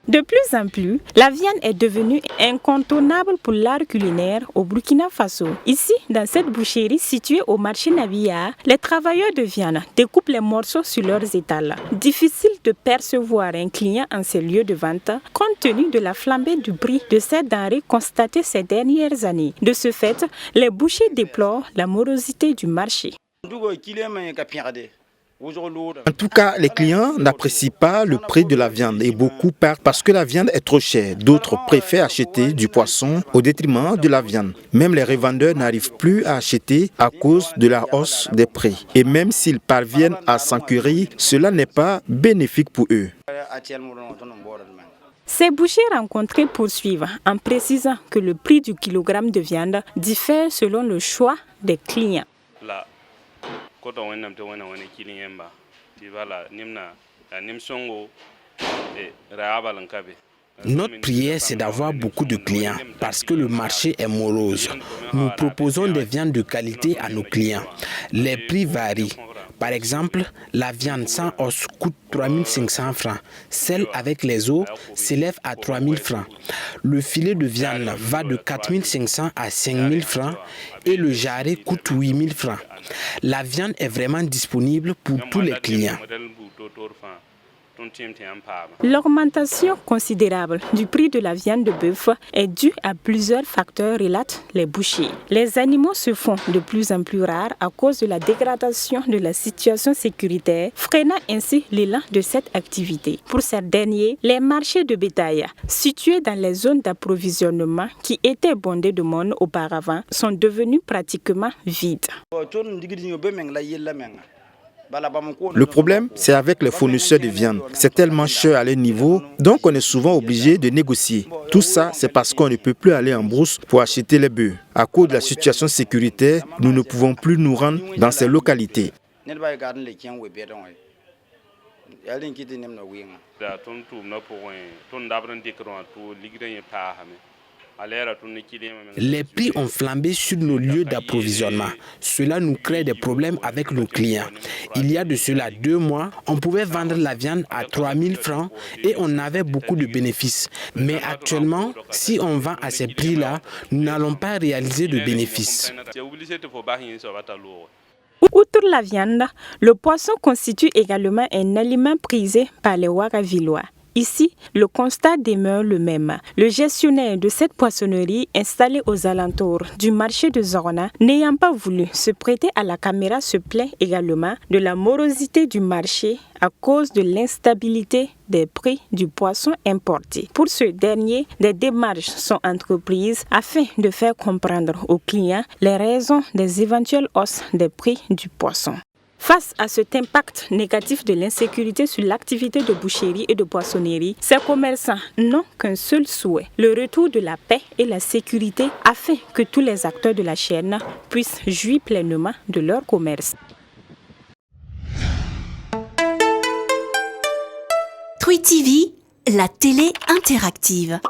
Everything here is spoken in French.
De plus en plus, la viande est devenue incontournable pour l'art culinaire au Burkina Faso. Ici, dans cette boucherie située au marché Nabia, les travailleurs de viande découpent les morceaux sur leurs étals. Difficile de percevoir un client en ces lieux de vente compte tenu de la flambée du prix de ces denrées constatées ces dernières années. De ce fait, les bouchers déplorent la morosité du marché. En tout cas, les clients n'apprécient pas le prix de la viande et beaucoup partent parce que la viande est trop chère. D'autres préfèrent acheter du poisson au détriment de la viande. Même les revendeurs n'arrivent plus à acheter à cause de la hausse des prix. Et même s'ils parviennent à s'enquérir, cela n'est pas bénéfique pour eux. Ces bouchers rencontrés poursuivent en précisant que le prix du kilogramme de viande diffère selon le choix des clients. Notre prière, c'est d'avoir beaucoup de clients parce que le marché est morose. Nous proposons des viandes de qualité à nos clients. Les prix varient. Par exemple, la viande sans os coûte 3 500 francs. Celle avec les os s'élève à 3 000 francs. Le filet de viande va de 4 500 à 5 000 francs et le jarret coûte 8 000 francs. La viande est vraiment disponible pour tous les clients. L'augmentation considérable du prix de la viande de bœuf est due à plusieurs facteurs, relatent les bouchers. Les animaux se font de plus en plus rares à cause de la dégradation de la situation sécuritaire, freinant ainsi l'élan de cette activité. Pour ces derniers, les marchés de bétail, situés dans les zones d'approvisionnement qui étaient bondés de monde auparavant, sont devenus pratiquement vides. Le problème, c'est avec les fournisseurs de viande. C'est tellement cher à leur niveau, donc on est souvent obligé de négocier. Tout ça, c'est parce qu'on ne peut plus aller en brousse pour acheter les bœufs. À cause de la situation sécuritaire, nous ne pouvons plus nous rendre dans ces localités. Les prix ont flambé sur nos lieux d'approvisionnement. Cela nous crée des problèmes avec nos clients. Il y a de cela 2 mois, on pouvait vendre la viande à 3 000 francs et on avait beaucoup de bénéfices. Mais actuellement, si on vend à ces prix-là, nous n'allons pas réaliser de bénéfices. Outre la viande, le poisson constitue également un aliment prisé par les Ouagavillois. Ici, le constat demeure le même. Le gestionnaire de cette poissonnerie installée aux alentours du marché de Zorna, n'ayant pas voulu se prêter à la caméra, se plaint également de la morosité du marché à cause de l'instabilité des prix du poisson importé. Pour ce dernier, des démarches sont entreprises afin de faire comprendre aux clients les raisons des éventuelles hausses des prix du poisson. Face à cet impact négatif de l'insécurité sur l'activité de boucherie et de poissonnerie, ces commerçants n'ont qu'un seul souhait, le retour de la paix et la sécurité afin que tous les acteurs de la chaîne puissent jouir pleinement de leur commerce. Twi TV, la télé interactive.